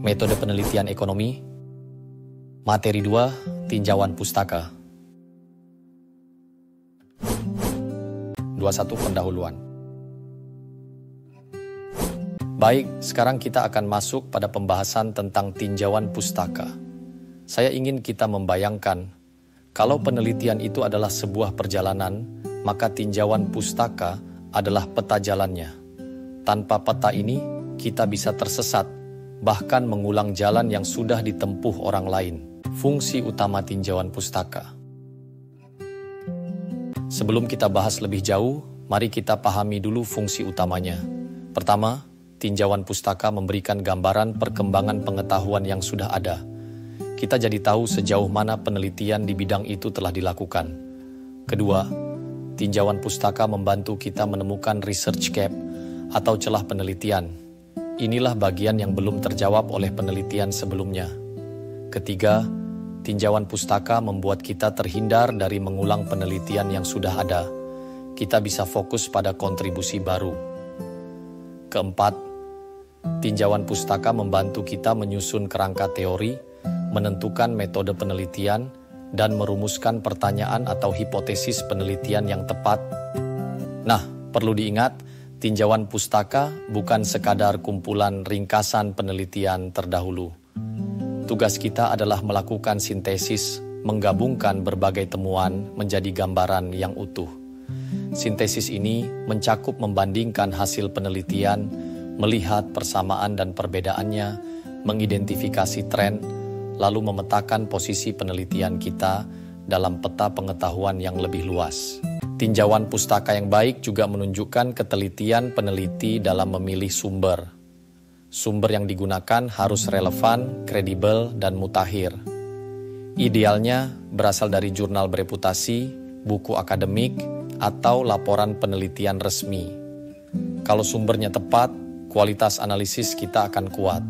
Metode penelitian ekonomi. Materi 2, tinjauan pustaka. 21 pendahuluan. Baik, sekarang kita akan masuk pada pembahasan tentang tinjauan pustaka. Saya ingin kita membayangkan, kalau penelitian itu adalah sebuah perjalanan, maka tinjauan pustaka adalah peta jalannya. Tanpa peta ini, kita bisa tersesat, bahkan mengulang jalan yang sudah ditempuh orang lain. Fungsi utama tinjauan pustaka. Sebelum kita bahas lebih jauh, mari kita pahami dulu fungsi utamanya. Pertama, tinjauan pustaka memberikan gambaran perkembangan pengetahuan yang sudah ada. Kita jadi tahu sejauh mana penelitian di bidang itu telah dilakukan. Kedua, tinjauan pustaka membantu kita menemukan research gap atau celah penelitian. Inilah bagian yang belum terjawab oleh penelitian sebelumnya. Ketiga, tinjauan pustaka membuat kita terhindar dari mengulang penelitian yang sudah ada. Kita bisa fokus pada kontribusi baru. Keempat, tinjauan pustaka membantu kita menyusun kerangka teori, menentukan metode penelitian, dan merumuskan pertanyaan atau hipotesis penelitian yang tepat. Nah, perlu diingat, tinjauan pustaka bukan sekadar kumpulan ringkasan penelitian terdahulu. Tugas kita adalah melakukan sintesis, menggabungkan berbagai temuan menjadi gambaran yang utuh. Sintesis ini mencakup membandingkan hasil penelitian, melihat persamaan dan perbedaannya, mengidentifikasi tren, lalu memetakan posisi penelitian kita dalam peta pengetahuan yang lebih luas. Tinjauan pustaka yang baik juga menunjukkan ketelitian peneliti dalam memilih sumber. Sumber yang digunakan harus relevan, kredibel, dan mutakhir. Idealnya berasal dari jurnal bereputasi, buku akademik, atau laporan penelitian resmi. Kalau sumbernya tepat, kualitas analisis kita akan kuat.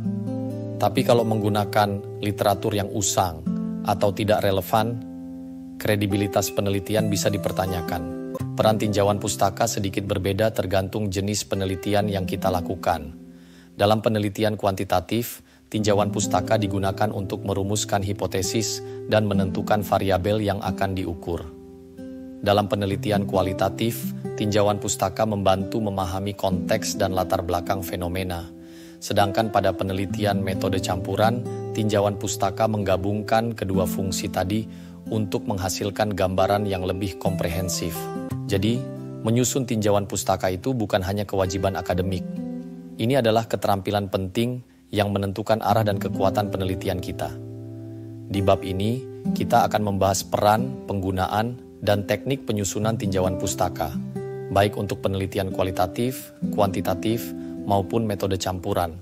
Tapi kalau menggunakan literatur yang usang atau tidak relevan, kredibilitas penelitian bisa dipertanyakan. Peran tinjauan pustaka sedikit berbeda tergantung jenis penelitian yang kita lakukan. Dalam penelitian kuantitatif, tinjauan pustaka digunakan untuk merumuskan hipotesis dan menentukan variabel yang akan diukur. Dalam penelitian kualitatif, tinjauan pustaka membantu memahami konteks dan latar belakang fenomena. Sedangkan pada penelitian metode campuran, tinjauan pustaka menggabungkan kedua fungsi tadi untuk menghasilkan gambaran yang lebih komprehensif. Jadi, menyusun tinjauan pustaka itu bukan hanya kewajiban akademik. Ini adalah keterampilan penting yang menentukan arah dan kekuatan penelitian kita. Di bab ini, kita akan membahas peran, penggunaan, dan teknik penyusunan tinjauan pustaka, baik untuk penelitian kualitatif, kuantitatif, maupun metode campuran.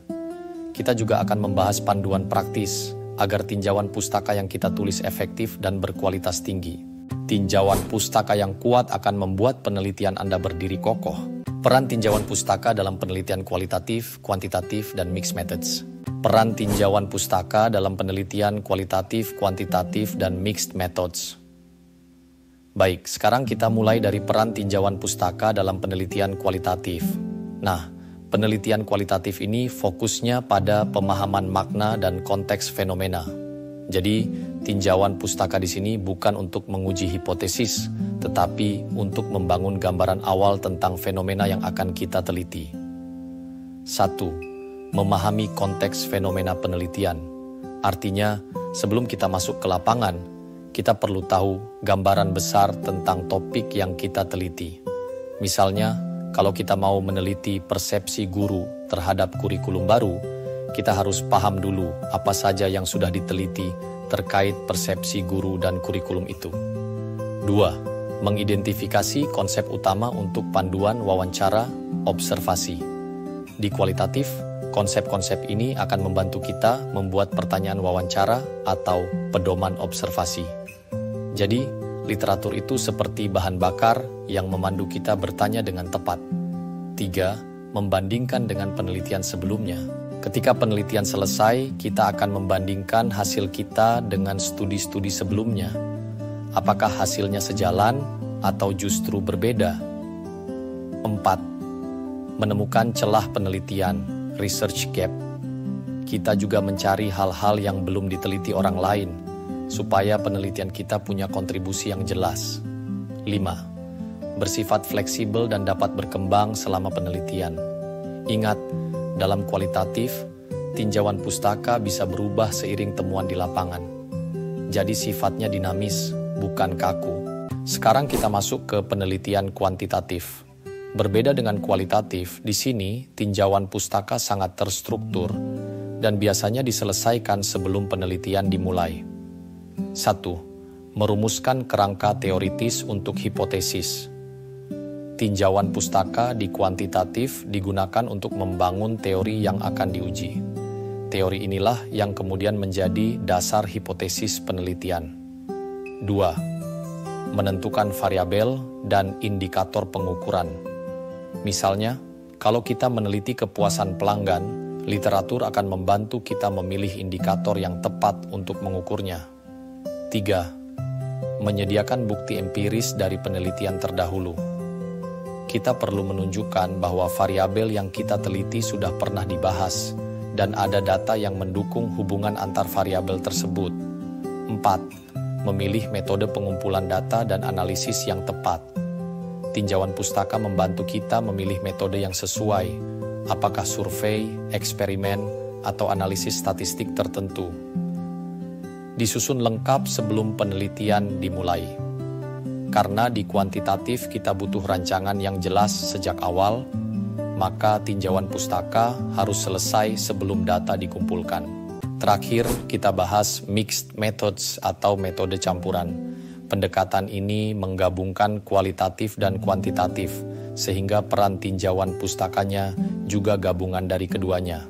Kita juga akan membahas panduan praktis agar tinjauan pustaka yang kita tulis efektif dan berkualitas tinggi. Tinjauan pustaka yang kuat akan membuat penelitian Anda berdiri kokoh. Peran tinjauan pustaka dalam penelitian kualitatif, kuantitatif, dan mixed methods. Peran tinjauan pustaka dalam penelitian kualitatif, kuantitatif, dan mixed methods. Baik, sekarang kita mulai dari peran tinjauan pustaka dalam penelitian kualitatif. Nah, penelitian kualitatif ini fokusnya pada pemahaman makna dan konteks fenomena. Jadi, tinjauan pustaka di sini bukan untuk menguji hipotesis, tetapi untuk membangun gambaran awal tentang fenomena yang akan kita teliti. 1. Memahami konteks fenomena penelitian. Artinya, sebelum kita masuk ke lapangan, kita perlu tahu gambaran besar tentang topik yang kita teliti. Misalnya, kalau kita mau meneliti persepsi guru terhadap kurikulum baru, kita harus paham dulu apa saja yang sudah diteliti terkait persepsi guru dan kurikulum itu. 2. Mengidentifikasi konsep utama untuk panduan wawancara observasi. Di kualitatif, konsep-konsep ini akan membantu kita membuat pertanyaan wawancara atau pedoman observasi. Jadi, literatur itu seperti bahan bakar yang memandu kita bertanya dengan tepat. 3. Membandingkan dengan penelitian sebelumnya. Ketika penelitian selesai, kita akan membandingkan hasil kita dengan studi-studi sebelumnya. Apakah hasilnya sejalan atau justru berbeda? 4. Menemukan celah penelitian, research gap. kita juga mencari hal-hal yang belum diteliti orang lain, supaya penelitian kita punya kontribusi yang jelas. 5. Bersifat fleksibel dan dapat berkembang selama penelitian. Ingat, dalam kualitatif, tinjauan pustaka bisa berubah seiring temuan di lapangan. Jadi sifatnya dinamis, bukan kaku. Sekarang kita masuk ke penelitian kuantitatif. Berbeda dengan kualitatif, di sini tinjauan pustaka sangat terstruktur dan biasanya diselesaikan sebelum penelitian dimulai. 1. Merumuskan kerangka teoritis untuk hipotesis. Tinjauan pustaka di kuantitatif digunakan untuk membangun teori yang akan diuji. Teori inilah yang kemudian menjadi dasar hipotesis penelitian. 2. Menentukan variabel dan indikator pengukuran. Misalnya, kalau kita meneliti kepuasan pelanggan, literatur akan membantu kita memilih indikator yang tepat untuk mengukurnya. 3. Menyediakan bukti empiris dari penelitian terdahulu. Kita perlu menunjukkan bahwa variabel yang kita teliti sudah pernah dibahas dan ada data yang mendukung hubungan antar variabel tersebut. 4. Memilih metode pengumpulan data dan analisis yang tepat. Tinjauan pustaka membantu kita memilih metode yang sesuai, apakah survei, eksperimen, atau analisis statistik tertentu. Disusun lengkap sebelum penelitian dimulai. Karena di kuantitatif kita butuh rancangan yang jelas sejak awal, maka tinjauan pustaka harus selesai sebelum data dikumpulkan. Terakhir, kita bahas mixed methods atau metode campuran. Pendekatan ini menggabungkan kualitatif dan kuantitatif, sehingga peran tinjauan pustakanya juga gabungan dari keduanya.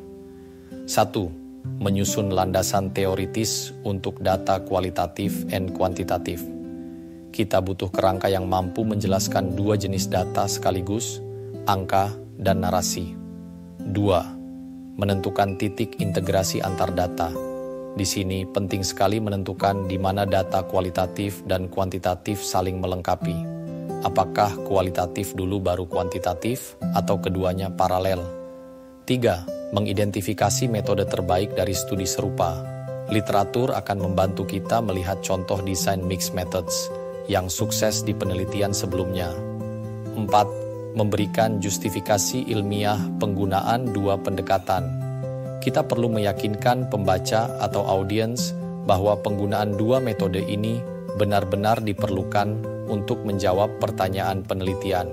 1. Menyusun landasan teoritis untuk data kualitatif dan kuantitatif. Kita butuh kerangka yang mampu menjelaskan dua jenis data sekaligus, angka dan narasi. 2. Menentukan titik integrasi antar data. Di sini penting sekali menentukan di mana data kualitatif dan kuantitatif saling melengkapi. Apakah kualitatif dulu baru kuantitatif atau keduanya paralel? 3. Mengidentifikasi metode terbaik dari studi serupa. Literatur akan membantu kita melihat contoh desain mixed methods yang sukses di penelitian sebelumnya. 4. Memberikan justifikasi ilmiah penggunaan dua pendekatan. Kita perlu meyakinkan pembaca atau audiens bahwa penggunaan dua metode ini benar-benar diperlukan untuk menjawab pertanyaan penelitian.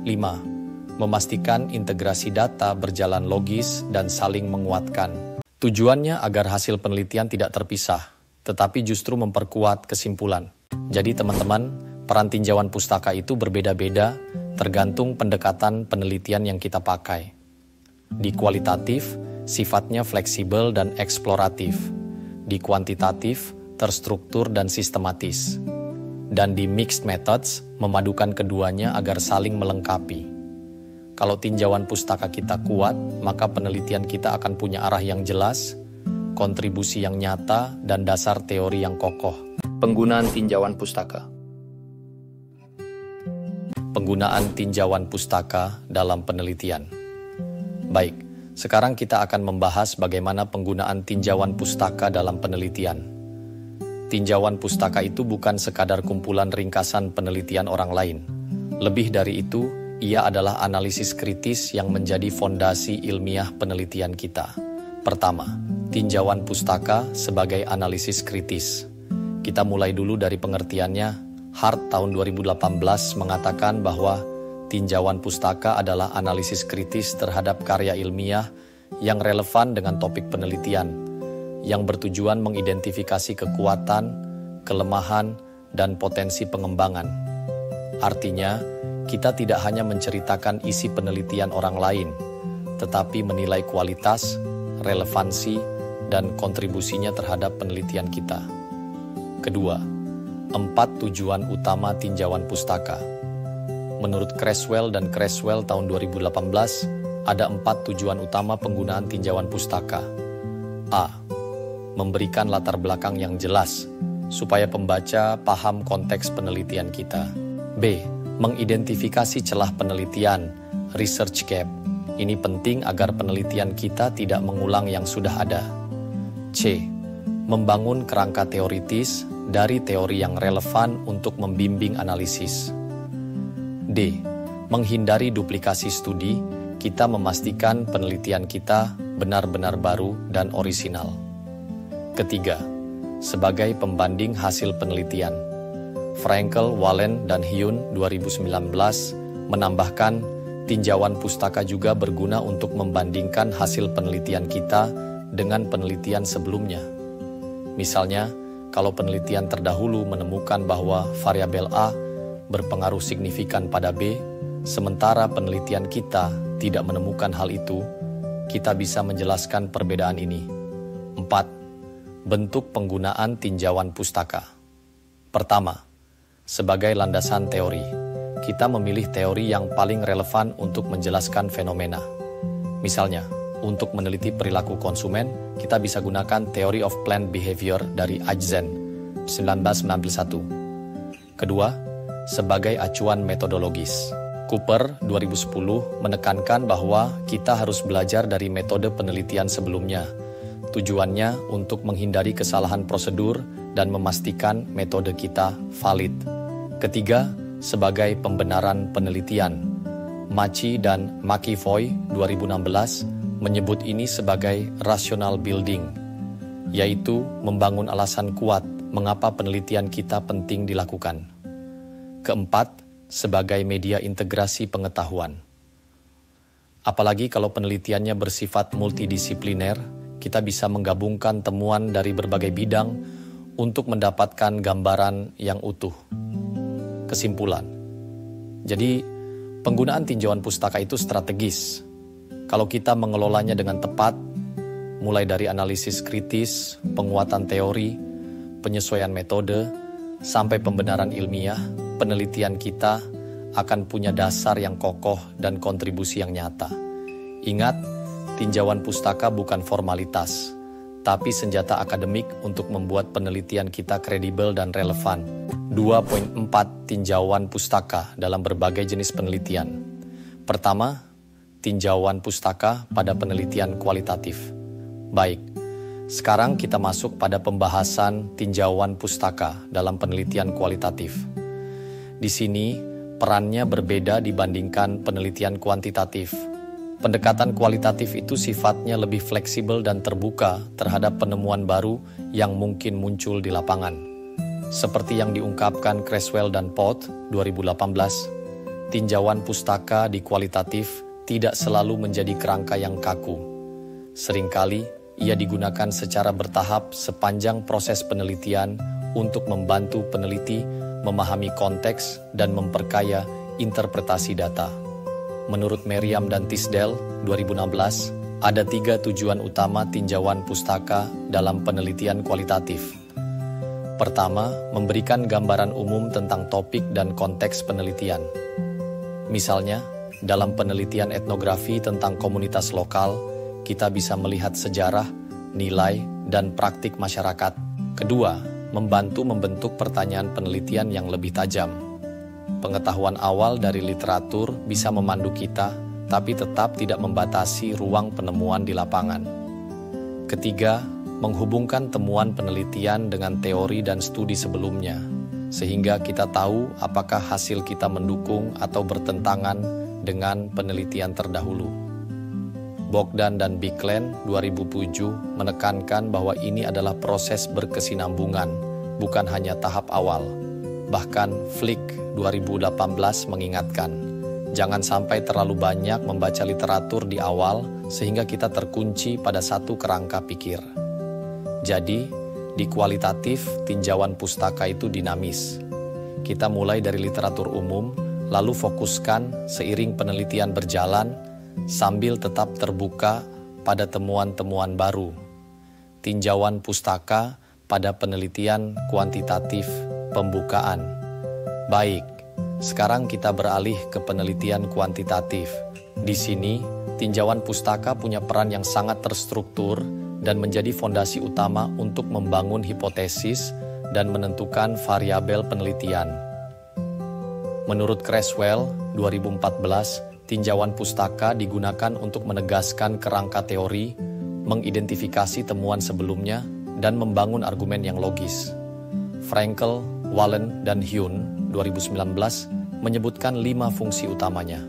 5. Memastikan integrasi data berjalan logis dan saling menguatkan. Tujuannya agar hasil penelitian tidak terpisah, tetapi justru memperkuat kesimpulan. Jadi teman-teman, peran tinjauan pustaka itu berbeda-beda tergantung pendekatan penelitian yang kita pakai. Di kualitatif, sifatnya fleksibel dan eksploratif. Di kuantitatif, terstruktur dan sistematis. Dan di mixed methods, memadukan keduanya agar saling melengkapi. Kalau tinjauan pustaka kita kuat, maka penelitian kita akan punya arah yang jelas, kontribusi yang nyata, dan dasar teori yang kokoh. Penggunaan tinjauan pustaka. Penggunaan tinjauan pustaka dalam penelitian. Baik. Sekarang kita akan membahas bagaimana penggunaan tinjauan pustaka dalam penelitian. Tinjauan pustaka itu bukan sekadar kumpulan ringkasan penelitian orang lain. Lebih dari itu, ia adalah analisis kritis yang menjadi fondasi ilmiah penelitian kita. Pertama, tinjauan pustaka sebagai analisis kritis. Kita mulai dulu dari pengertiannya. Hart tahun 2018 mengatakan bahwa tinjauan pustaka adalah analisis kritis terhadap karya ilmiah yang relevan dengan topik penelitian, yang bertujuan mengidentifikasi kekuatan, kelemahan, dan potensi pengembangan. Artinya, kita tidak hanya menceritakan isi penelitian orang lain, tetapi menilai kualitas, relevansi, dan kontribusinya terhadap penelitian kita. Kedua, 4 tujuan utama tinjauan pustaka. Menurut Creswell dan Creswell tahun 2018, ada 4 tujuan utama penggunaan tinjauan pustaka. A. Memberikan latar belakang yang jelas, supaya pembaca paham konteks penelitian kita. B. Mengidentifikasi celah penelitian, research gap, Ini penting agar penelitian kita tidak mengulang yang sudah ada. C. Membangun kerangka teoritis dari teori yang relevan untuk membimbing analisis. D. Menghindari duplikasi studi, kita memastikan penelitian kita benar-benar baru dan orisinal. Ketiga, sebagai pembanding hasil penelitian. Frankel, Wallen, dan Hyun 2019 menambahkan, tinjauan pustaka juga berguna untuk membandingkan hasil penelitian kita dengan penelitian sebelumnya. Misalnya, kalau penelitian terdahulu menemukan bahwa variabel A berpengaruh signifikan pada B, sementara penelitian kita tidak menemukan hal itu, kita bisa menjelaskan perbedaan ini. 4. Bentuk penggunaan tinjauan pustaka. Pertama, sebagai landasan teori. Kita memilih teori yang paling relevan untuk menjelaskan fenomena. Misalnya, untuk meneliti perilaku konsumen, kita bisa gunakan Theory of Planned Behavior dari Ajzen, 1991. Kedua, sebagai acuan metodologis. Cooper, 2010, menekankan bahwa kita harus belajar dari metode penelitian sebelumnya. Tujuannya untuk menghindari kesalahan prosedur dan memastikan metode kita valid. Ketiga, sebagai pembenaran penelitian. Machi dan McEvoy 2016 menyebut ini sebagai rational building, yaitu membangun alasan kuat mengapa penelitian kita penting dilakukan. Keempat, sebagai media integrasi pengetahuan. Apalagi kalau penelitiannya bersifat multidisipliner, kita bisa menggabungkan temuan dari berbagai bidang untuk mendapatkan gambaran yang utuh. Kesimpulan. Jadi, penggunaan tinjauan pustaka itu strategis. Kalau kita mengelolanya dengan tepat, mulai dari analisis kritis, penguatan teori, penyesuaian metode, sampai pembenaran ilmiah, penelitian kita akan punya dasar yang kokoh dan kontribusi yang nyata. Ingat, tinjauan pustaka bukan formalitas, tapi senjata akademik untuk membuat penelitian kita kredibel dan relevan. 2.4 tinjauan pustaka dalam berbagai jenis penelitian. Pertama, tinjauan pustaka pada penelitian kualitatif. Baik, sekarang kita masuk pada pembahasan tinjauan pustaka dalam penelitian kualitatif. Di sini, perannya berbeda dibandingkan penelitian kuantitatif. Pendekatan kualitatif itu sifatnya lebih fleksibel dan terbuka terhadap penemuan baru yang mungkin muncul di lapangan. Seperti yang diungkapkan Creswell dan Pott 2018, tinjauan pustaka di kualitatif tidak selalu menjadi kerangka yang kaku. Seringkali ia digunakan secara bertahap sepanjang proses penelitian untuk membantu peneliti memahami konteks dan memperkaya interpretasi data. Menurut Merriam dan Tisdale 2016, ada 3 tujuan utama tinjauan pustaka dalam penelitian kualitatif. Pertama, memberikan gambaran umum tentang topik dan konteks penelitian. Misalnya, dalam penelitian etnografi tentang komunitas lokal, kita bisa melihat sejarah, nilai, dan praktik masyarakat. Kedua, membantu membentuk pertanyaan penelitian yang lebih tajam. Pengetahuan awal dari literatur bisa memandu kita, tapi tetap tidak membatasi ruang penemuan di lapangan. Ketiga, menghubungkan temuan penelitian dengan teori dan studi sebelumnya, sehingga kita tahu apakah hasil kita mendukung atau bertentangan dengan penelitian terdahulu. Bogdan dan Biklen 2007 menekankan bahwa ini adalah proses berkesinambungan, bukan hanya tahap awal. Bahkan Flick 2018 mengingatkan, jangan sampai terlalu banyak membaca literatur di awal sehingga kita terkunci pada satu kerangka pikir. Jadi, di kualitatif, tinjauan pustaka itu dinamis. Kita mulai dari literatur umum, lalu fokuskan seiring penelitian berjalan, sambil tetap terbuka pada temuan-temuan baru. Tinjauan pustaka pada penelitian kuantitatif pembukaan. Baik, sekarang kita beralih ke penelitian kuantitatif. Di sini, tinjauan pustaka punya peran yang sangat terstruktur dan menjadi fondasi utama untuk membangun hipotesis dan menentukan variabel penelitian. Menurut Creswell 2014, tinjauan pustaka digunakan untuk menegaskan kerangka teori, mengidentifikasi temuan sebelumnya, dan membangun argumen yang logis. Frankel, Wallen, dan Hume 2019 menyebutkan 5 fungsi utamanya.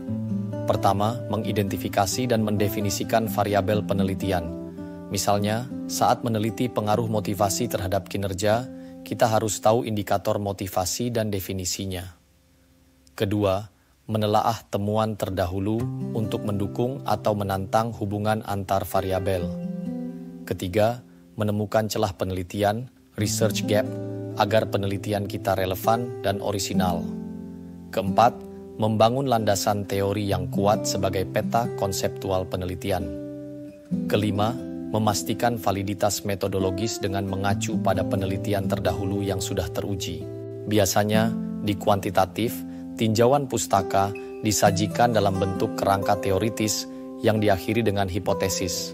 Pertama, mengidentifikasi dan mendefinisikan variabel penelitian. Misalnya, saat meneliti pengaruh motivasi terhadap kinerja, kita harus tahu indikator motivasi dan definisinya. Kedua, menelaah temuan terdahulu untuk mendukung atau menantang hubungan antar variabel. Ketiga, menemukan celah penelitian, research gap, agar penelitian kita relevan dan orisinal. Keempat, membangun landasan teori yang kuat sebagai peta konseptual penelitian. Kelima, memastikan validitas metodologis dengan mengacu pada penelitian terdahulu yang sudah teruji. Biasanya, di kuantitatif, tinjauan pustaka disajikan dalam bentuk kerangka teoritis yang diakhiri dengan hipotesis.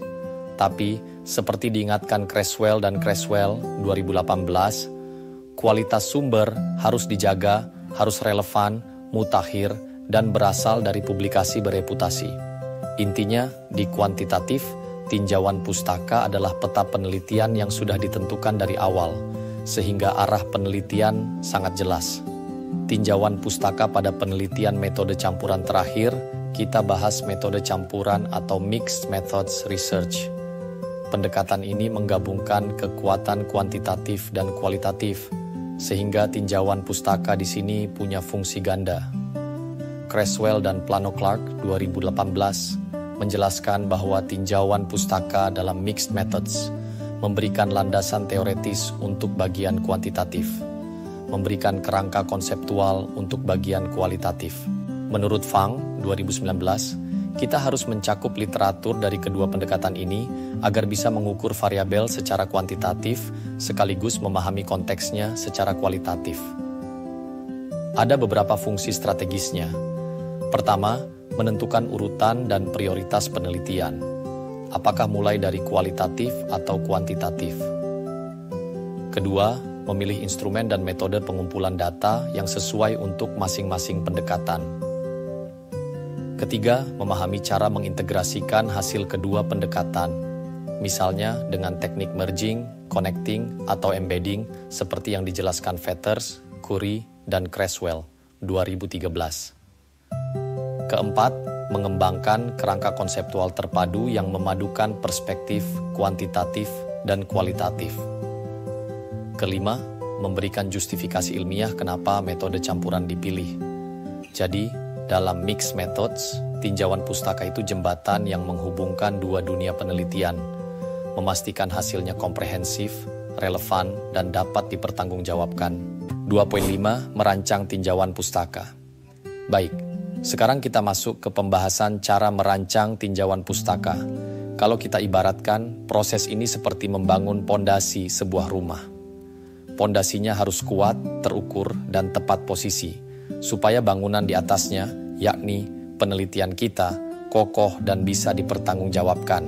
Tapi, seperti diingatkan Creswell dan Creswell 2018, kualitas sumber harus dijaga, harus relevan, mutakhir, dan berasal dari publikasi bereputasi. Intinya, di kuantitatif, tinjauan pustaka adalah peta penelitian yang sudah ditentukan dari awal, sehingga arah penelitian sangat jelas. Tinjauan pustaka pada penelitian metode campuran terakhir, kita bahas metode campuran atau mixed methods research. Pendekatan ini menggabungkan kekuatan kuantitatif dan kualitatif, sehingga tinjauan pustaka di sini punya fungsi ganda. Creswell dan Plano-Clark 2018 menjelaskan bahwa tinjauan pustaka dalam mixed methods memberikan landasan teoretis untuk bagian kuantitatif, memberikan kerangka konseptual untuk bagian kualitatif. Menurut Fang 2019, kita harus mencakup literatur dari kedua pendekatan ini agar bisa mengukur variabel secara kuantitatif sekaligus memahami konteksnya secara kualitatif. Ada beberapa fungsi strategisnya. Pertama, menentukan urutan dan prioritas penelitian. Apakah mulai dari kualitatif atau kuantitatif? Kedua, memilih instrumen dan metode pengumpulan data yang sesuai untuk masing-masing pendekatan. Ketiga, memahami cara mengintegrasikan hasil kedua pendekatan, misalnya dengan teknik merging, connecting, atau embedding seperti yang dijelaskan Vetters, Curry, dan Creswell 2013. Keempat, mengembangkan kerangka konseptual terpadu yang memadukan perspektif kuantitatif dan kualitatif. Kelima, memberikan justifikasi ilmiah kenapa metode campuran dipilih. Jadi, dalam mixed methods, tinjauan pustaka itu jembatan yang menghubungkan dua dunia penelitian, memastikan hasilnya komprehensif, relevan, dan dapat dipertanggungjawabkan. 2.5, merancang tinjauan pustaka. Baik, sekarang kita masuk ke pembahasan cara merancang tinjauan pustaka. Kalau kita ibaratkan, proses ini seperti membangun pondasi sebuah rumah. Pondasinya harus kuat, terukur, dan tepat posisi, supaya bangunan di atasnya, yakni penelitian kita, kokoh dan bisa dipertanggungjawabkan.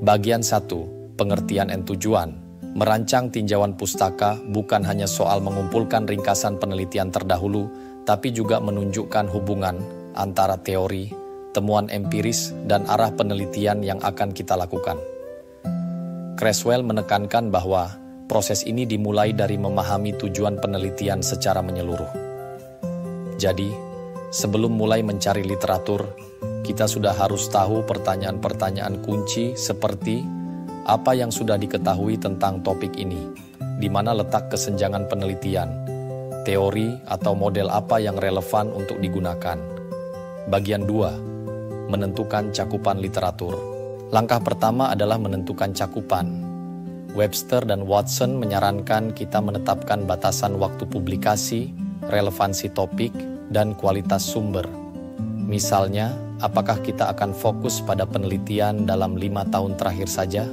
Bagian 1, pengertian dan tujuan. Merancang tinjauan pustaka bukan hanya soal mengumpulkan ringkasan penelitian terdahulu, tapi juga menunjukkan hubungan antara teori, temuan empiris, dan arah penelitian yang akan kita lakukan. Creswell menekankan bahwa proses ini dimulai dari memahami tujuan penelitian secara menyeluruh. Jadi, sebelum mulai mencari literatur, kita sudah harus tahu pertanyaan-pertanyaan kunci seperti apa yang sudah diketahui tentang topik ini, di mana letak kesenjangan penelitian, teori atau model apa yang relevan untuk digunakan. Bagian 2, menentukan cakupan literatur. Langkah pertama adalah menentukan cakupan. Webster dan Watson menyarankan kita menetapkan batasan waktu publikasi, relevansi topik, dan kualitas sumber. Misalnya, apakah kita akan fokus pada penelitian dalam 5 tahun terakhir saja?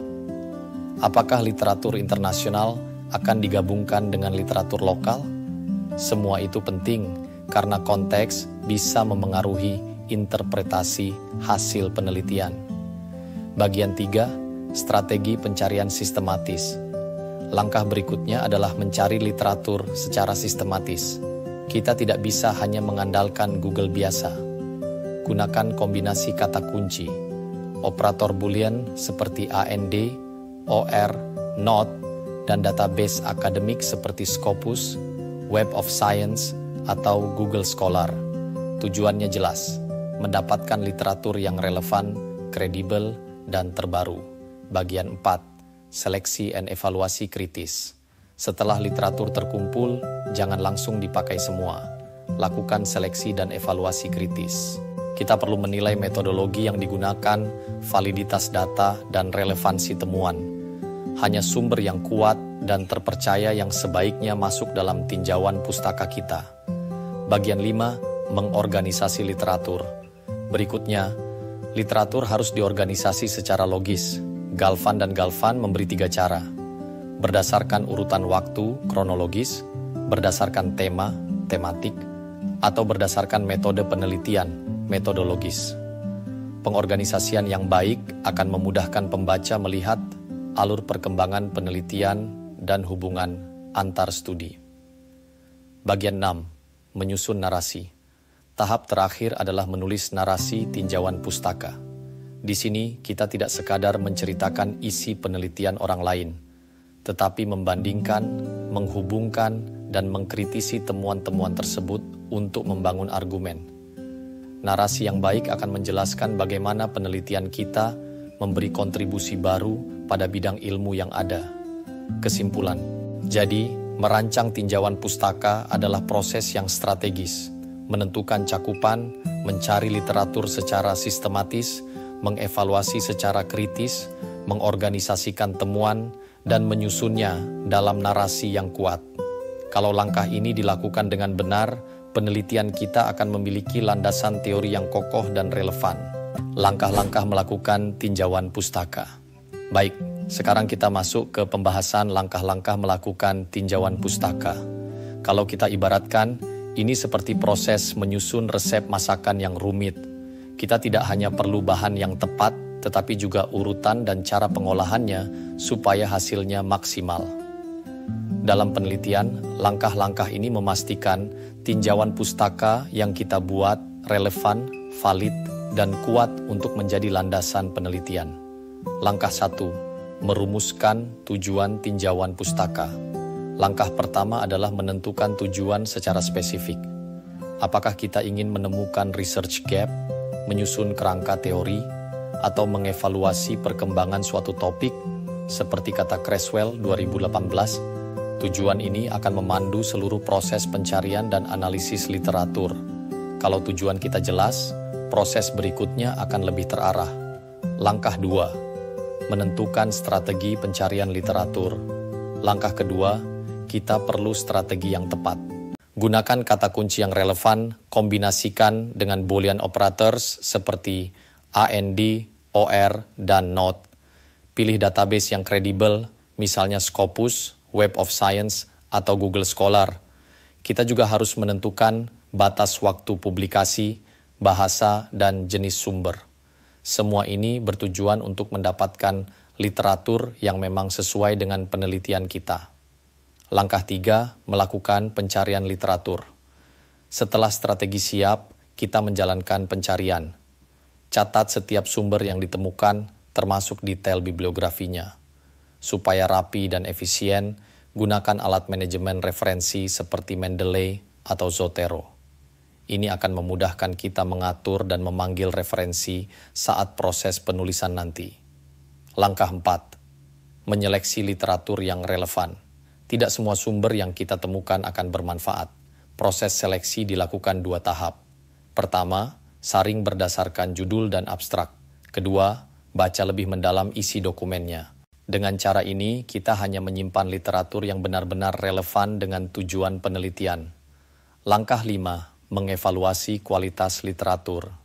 Apakah literatur internasional akan digabungkan dengan literatur lokal? Semua itu penting karena konteks bisa memengaruhi interpretasi hasil penelitian. Bagian 3, strategi pencarian sistematis. Langkah berikutnya adalah mencari literatur secara sistematis. Kita tidak bisa hanya mengandalkan Google biasa. gunakan kombinasi kata kunci, operator boolean seperti AND, OR, NOT, dan database akademik seperti Scopus, Web of Science, atau Google Scholar. Tujuannya jelas, mendapatkan literatur yang relevan, kredibel, dan terbaru. Bagian 4, seleksi dan evaluasi kritis. Setelah literatur terkumpul, jangan langsung dipakai semua. Lakukan seleksi dan evaluasi kritis. Kita perlu menilai metodologi yang digunakan, validitas data, dan relevansi temuan. Hanya sumber yang kuat dan terpercaya yang sebaiknya masuk dalam tinjauan pustaka kita. Bagian 5, mengorganisasi literatur. Berikutnya, literatur harus diorganisasi secara logis. Galvan dan Galvan memberi 3 cara. Berdasarkan urutan waktu, kronologis, berdasarkan tema, tematik, atau berdasarkan metode penelitian, metodologis. Pengorganisasian yang baik akan memudahkan pembaca melihat alur perkembangan penelitian dan hubungan antar studi. Bagian 6, menyusun narasi. Tahap terakhir adalah menulis narasi tinjauan pustaka. Di sini kita tidak sekadar menceritakan isi penelitian orang lain, tetapi membandingkan, menghubungkan, dan mengkritisi temuan-temuan tersebut untuk membangun argumen. Narasi yang baik akan menjelaskan bagaimana penelitian kita memberi kontribusi baru pada bidang ilmu yang ada. Kesimpulan, jadi merancang tinjauan pustaka adalah proses yang strategis, menentukan cakupan, mencari literatur secara sistematis, mengevaluasi secara kritis, mengorganisasikan temuan, dan menyusunnya dalam narasi yang kuat. Kalau langkah ini dilakukan dengan benar, penelitian kita akan memiliki landasan teori yang kokoh dan relevan. Langkah-langkah melakukan tinjauan pustaka. Baik, sekarang kita masuk ke pembahasan langkah-langkah melakukan tinjauan pustaka. Kalau kita ibaratkan, ini seperti proses menyusun resep masakan yang rumit. Kita tidak hanya perlu bahan yang tepat, tetapi juga urutan dan cara pengolahannya supaya hasilnya maksimal. Dalam penelitian, langkah-langkah ini memastikan tinjauan pustaka yang kita buat relevan, valid, dan kuat untuk menjadi landasan penelitian. Langkah 1, merumuskan tujuan tinjauan pustaka. Langkah pertama adalah menentukan tujuan secara spesifik. Apakah kita ingin menemukan research gap, menyusun kerangka teori, atau mengevaluasi perkembangan suatu topik, seperti kata Creswell 2018, tujuan ini akan memandu seluruh proses pencarian dan analisis literatur. Kalau tujuan kita jelas, proses berikutnya akan lebih terarah. Langkah 2, menentukan strategi pencarian literatur. Langkah kedua, kita perlu strategi yang tepat. Gunakan kata kunci yang relevan, kombinasikan dengan Boolean operators seperti AND, OR, dan NOT. Pilih database yang kredibel, misalnya Scopus, Web of Science, atau Google Scholar. Kita juga harus menentukan batas waktu publikasi, bahasa, dan jenis sumber. Semua ini bertujuan untuk mendapatkan literatur yang memang sesuai dengan penelitian kita. Langkah 3, melakukan pencarian literatur. Setelah strategi siap, kita menjalankan pencarian. Catat setiap sumber yang ditemukan, termasuk detail bibliografinya. Supaya rapi dan efisien, gunakan alat manajemen referensi seperti Mendeley atau Zotero. Ini akan memudahkan kita mengatur dan memanggil referensi saat proses penulisan nanti. Langkah 4, menyeleksi literatur yang relevan. Tidak semua sumber yang kita temukan akan bermanfaat. Proses seleksi dilakukan 2 tahap. Pertama, saring berdasarkan judul dan abstrak. Kedua, baca lebih mendalam isi dokumennya. Dengan cara ini, kita hanya menyimpan literatur yang benar-benar relevan dengan tujuan penelitian. Langkah 5, mengevaluasi kualitas literatur.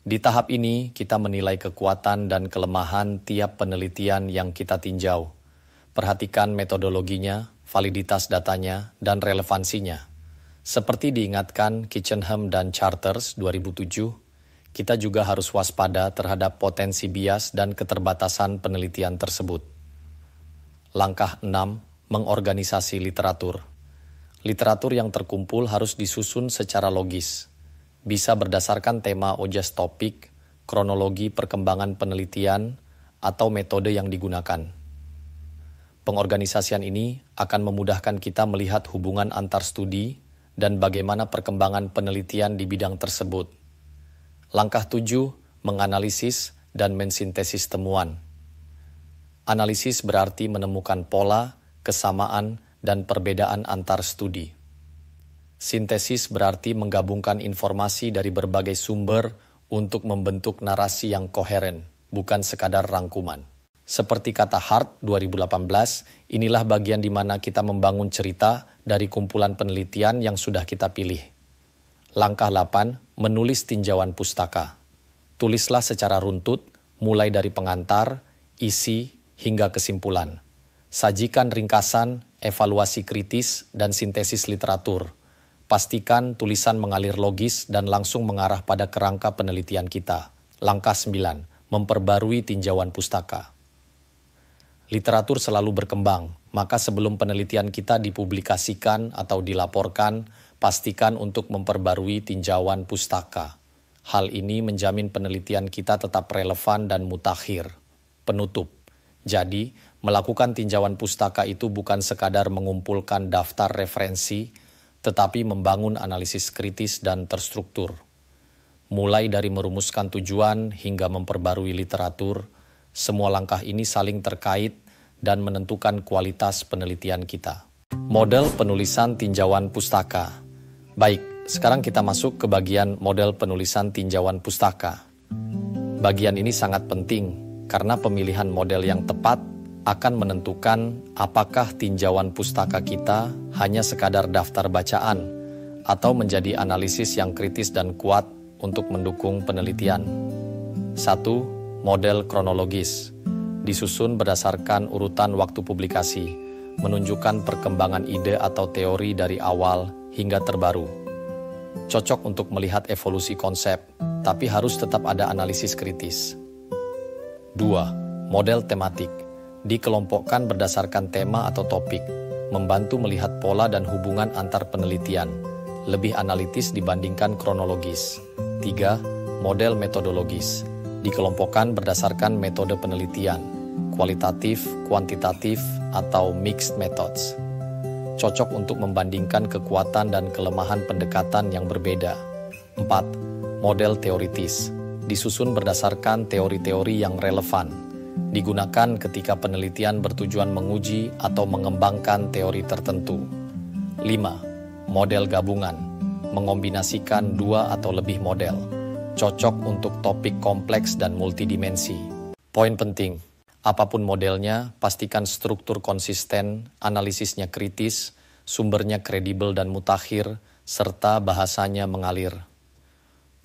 Di tahap ini, kita menilai kekuatan dan kelemahan tiap penelitian yang kita tinjau. Perhatikan metodologinya, validitas datanya, dan relevansinya. Seperti diingatkan Kitchenham dan Charters 2007, kita juga harus waspada terhadap potensi bias dan keterbatasan penelitian tersebut. Langkah 6, mengorganisasi literatur. Literatur yang terkumpul harus disusun secara logis. bisa berdasarkan tema OJAS topik, kronologi perkembangan penelitian, atau metode yang digunakan. Pengorganisasian ini akan memudahkan kita melihat hubungan antar studi dan bagaimana perkembangan penelitian di bidang tersebut. Langkah 7, menganalisis dan mensintesis temuan. Analisis berarti menemukan pola, kesamaan, dan perbedaan antar studi. Sintesis berarti menggabungkan informasi dari berbagai sumber untuk membentuk narasi yang koheren, bukan sekadar rangkuman. Seperti kata Hart 2018, inilah bagian di mana kita membangun cerita dari kumpulan penelitian yang sudah kita pilih. Langkah 8, menulis tinjauan pustaka. Tulislah secara runtut, mulai dari pengantar, isi, hingga kesimpulan. Sajikan ringkasan, evaluasi kritis, dan sintesis literatur. Pastikan tulisan mengalir logis dan langsung mengarah pada kerangka penelitian kita. Langkah 9, memperbarui tinjauan pustaka. Literatur selalu berkembang, maka sebelum penelitian kita dipublikasikan atau dilaporkan, pastikan untuk memperbarui tinjauan pustaka. Hal ini menjamin penelitian kita tetap relevan dan mutakhir. Penutup. Jadi, melakukan tinjauan pustaka itu bukan sekadar mengumpulkan daftar referensi, tetapi membangun analisis kritis dan terstruktur. Mulai dari merumuskan tujuan hingga memperbarui literatur, semua langkah ini saling terkait dan menentukan kualitas penelitian kita. Model penulisan tinjauan pustaka. Baik, sekarang kita masuk ke bagian model penulisan tinjauan pustaka. Bagian ini sangat penting karena pemilihan model yang tepat akan menentukan apakah tinjauan pustaka kita hanya sekadar daftar bacaan atau menjadi analisis yang kritis dan kuat untuk mendukung penelitian. 1. Model kronologis. Disusun berdasarkan urutan waktu publikasi, menunjukkan perkembangan ide atau teori dari awal hingga terbaru. Cocok untuk melihat evolusi konsep, tapi harus tetap ada analisis kritis. 2. Model tematik. Dikelompokkan berdasarkan tema atau topik, membantu melihat pola dan hubungan antar penelitian, lebih analitis dibandingkan kronologis. 3. Model metodologis. Dikelompokkan berdasarkan metode penelitian, kualitatif, kuantitatif, atau mixed methods. Cocok untuk membandingkan kekuatan dan kelemahan pendekatan yang berbeda. 4. Model teoritis. Disusun berdasarkan teori-teori yang relevan. Digunakan ketika penelitian bertujuan menguji atau mengembangkan teori tertentu. 5. Model gabungan. Mengombinasikan 2 atau lebih model. Cocok untuk topik kompleks dan multidimensi. Poin penting, apapun modelnya, pastikan struktur konsisten, analisisnya kritis, sumbernya kredibel dan mutakhir, serta bahasanya mengalir.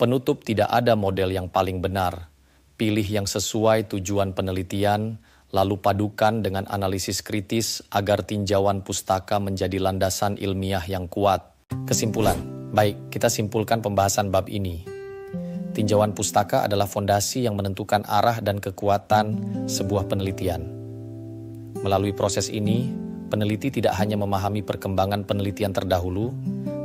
Penutup, tidak ada model yang paling benar. Pilih yang sesuai tujuan penelitian, lalu padukan dengan analisis kritis agar tinjauan pustaka menjadi landasan ilmiah yang kuat. Kesimpulan, baik, kita simpulkan pembahasan bab ini. Tinjauan pustaka adalah fondasi yang menentukan arah dan kekuatan sebuah penelitian. Melalui proses ini, peneliti tidak hanya memahami perkembangan penelitian terdahulu,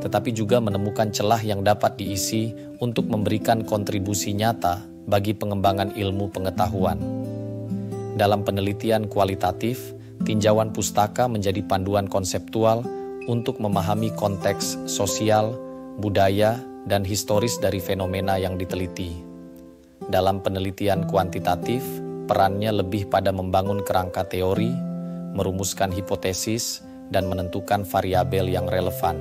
tetapi juga menemukan celah yang dapat diisi untuk memberikan kontribusi nyata bagi pengembangan ilmu pengetahuan. Dalam penelitian kualitatif, tinjauan pustaka menjadi panduan konseptual untuk memahami konteks sosial, budaya, dan historis dari fenomena yang diteliti. Dalam penelitian kuantitatif, perannya lebih pada membangun kerangka teori, merumuskan hipotesis, dan menentukan variabel yang relevan.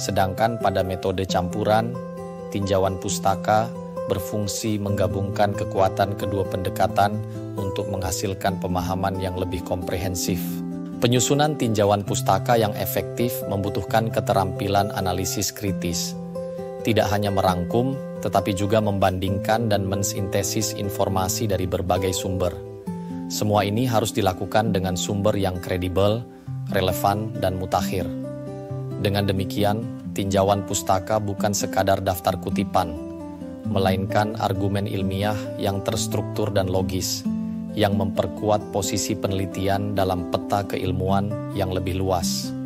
Sedangkan pada metode campuran, tinjauan pustaka berfungsi menggabungkan kekuatan kedua pendekatan untuk menghasilkan pemahaman yang lebih komprehensif. Penyusunan tinjauan pustaka yang efektif membutuhkan keterampilan analisis kritis. Tidak hanya merangkum, tetapi juga membandingkan dan mensintesis informasi dari berbagai sumber. Semua ini harus dilakukan dengan sumber yang kredibel, relevan, dan mutakhir. Dengan demikian, tinjauan pustaka bukan sekadar daftar kutipan, melainkan argumen ilmiah yang terstruktur dan logis, yang memperkuat posisi penelitian dalam peta keilmuan yang lebih luas.